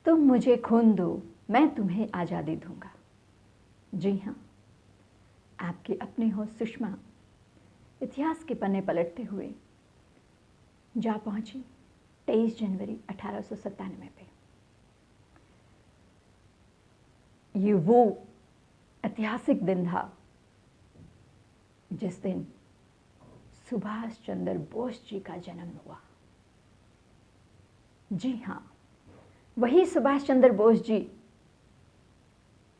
तुम मुझे खून दो, मैं तुम्हें आज़ादी दूंगा। जी हाँ, आपके अपने हो सुषमा इतिहास के पन्ने पलटते हुए जा पहुंची 23 जनवरी 1897 पे। ये वो ऐतिहासिक दिन था जिस दिन सुभाष चंद्र बोस जी का जन्म हुआ। जी हाँ, वही सुभाष चंद्र बोस जी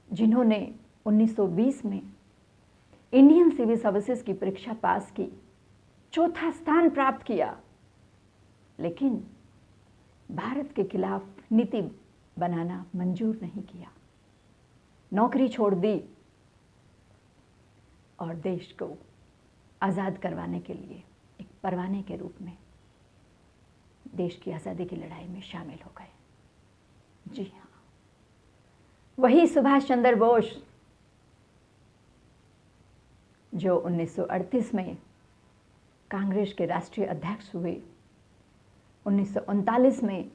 जिन्होंने 1920 में इंडियन सिविल सर्विसेज की परीक्षा पास की, चौथा स्थान प्राप्त किया, लेकिन भारत के खिलाफ नीति बनाना मंजूर नहीं किया, नौकरी छोड़ दी और देश को आज़ाद करवाने के लिए एक परवाने के रूप में देश की आज़ादी की लड़ाई में शामिल हो गए। जी हाँ, वही सुभाष चंद्र बोस जो 1938 में कांग्रेस के राष्ट्रीय अध्यक्ष हुए, 1939 में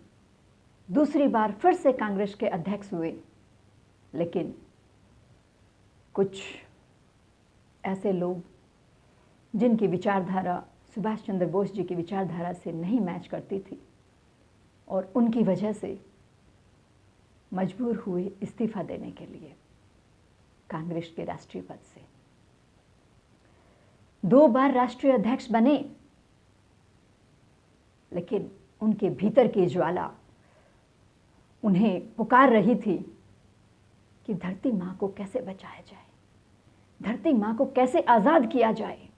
दूसरी बार फिर से कांग्रेस के अध्यक्ष हुए, लेकिन कुछ ऐसे लोग जिनकी विचारधारा सुभाष चंद्र बोस जी की विचारधारा से नहीं मैच करती थी और उनकी वजह से मजबूर हुए इस्तीफा देने के लिए कांग्रेस के राष्ट्रीय पद से। 2 बार राष्ट्रीय अध्यक्ष बने, लेकिन उनके भीतर की ज्वाला उन्हें पुकार रही थी कि धरती माँ को कैसे बचाया जाए, धरती माँ को कैसे आज़ाद किया जाए।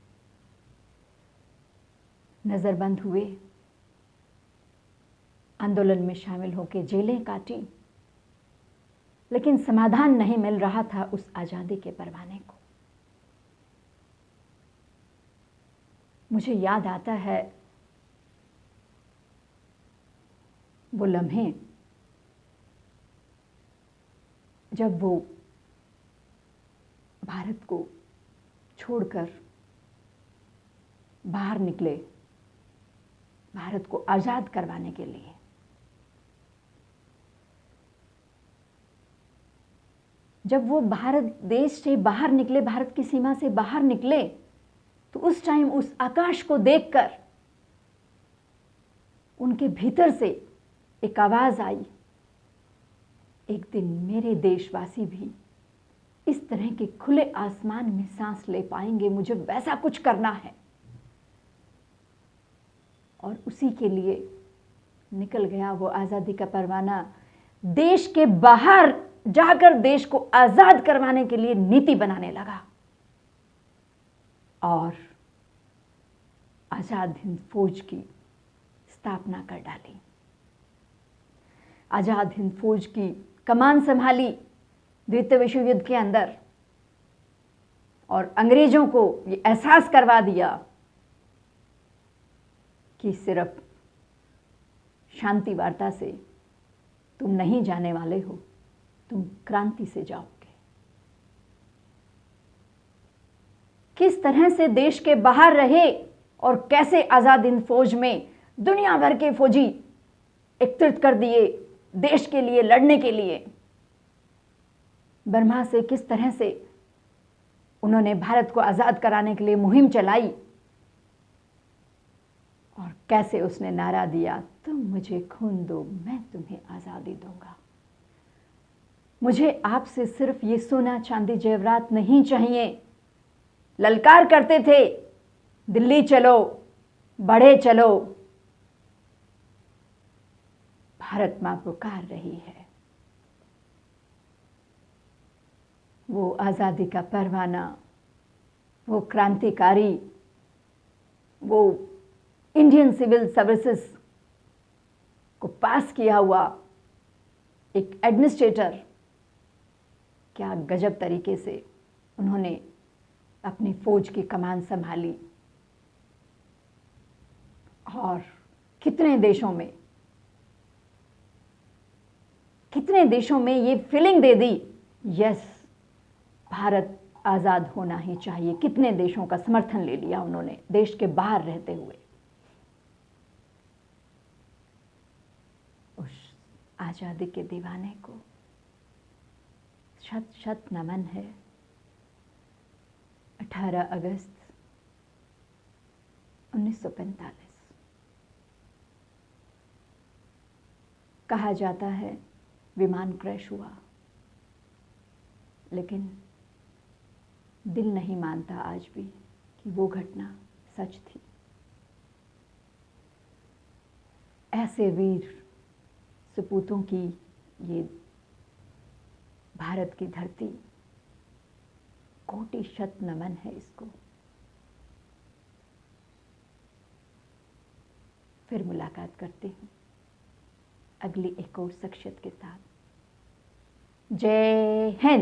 नज़रबंद हुए, आंदोलन में शामिल होकर जेलें काटी, लेकिन समाधान नहीं मिल रहा था उस आज़ादी के परवाने को। मुझे याद आता है वो लम्हे जब वो भारत को छोड़कर बाहर निकले भारत को आज़ाद करवाने के लिए। जब वो भारत देश से बाहर निकले, भारत की सीमा से बाहर निकले, तो उस टाइम उस आकाश को देखकर उनके भीतर से एक आवाज आई, एक दिन मेरे देशवासी भी इस तरह के खुले आसमान में सांस ले पाएंगे, मुझे वैसा कुछ करना है। और उसी के लिए निकल गया वो आज़ादी का परवाना, देश के बाहर जाकर देश को आज़ाद करवाने के लिए नीति बनाने लगा और आज़ाद हिंद फौज की स्थापना कर डाली। आज़ाद हिंद फौज की कमान संभाली द्वितीय विश्व युद्ध के अंदर और अंग्रेजों को ये एहसास करवा दिया कि सिर्फ शांति वार्ता से तुम नहीं जाने वाले हो, तुम क्रांति से जाओगे। किस तरह से देश के बाहर रहे और कैसे आज़ाद हिंद फौज में दुनिया भर के फौजी एकत्रित कर दिए देश के लिए लड़ने के लिए। बर्मा से किस तरह से उन्होंने भारत को आज़ाद कराने के लिए मुहिम चलाई और कैसे उसने नारा दिया, तुम मुझे खून दो, मैं तुम्हें आज़ादी दूंगा। मुझे आपसे सिर्फ ये सोना चांदी जेवरात नहीं चाहिए। ललकार करते थे, दिल्ली चलो, बढ़े चलो, भारत मां पुकार रही है। वो आज़ादी का परवाना, वो क्रांतिकारी, वो इंडियन सिविल सर्विसेज को पास किया हुआ एक एडमिनिस्ट्रेटर, क्या गजब तरीके से उन्होंने अपनी फौज की कमान संभाली और कितने देशों में ये फीलिंग दे दी, यस भारत आज़ाद होना ही चाहिए। कितने देशों का समर्थन ले लिया उन्होंने देश के बाहर रहते हुए। उस आज़ादी के दीवाने को शत शत नमन है। 18 अगस्त 1945। कहा जाता है विमान क्रैश हुआ, लेकिन दिल नहीं मानता आज भी कि वो घटना सच थी। ऐसे वीर सपूतों की ये भारत की धरती, कोटि शत नमन है इसको। फिर मुलाकात करती हूँ अगली एक और शख्सियत के साथ। जय हिंद।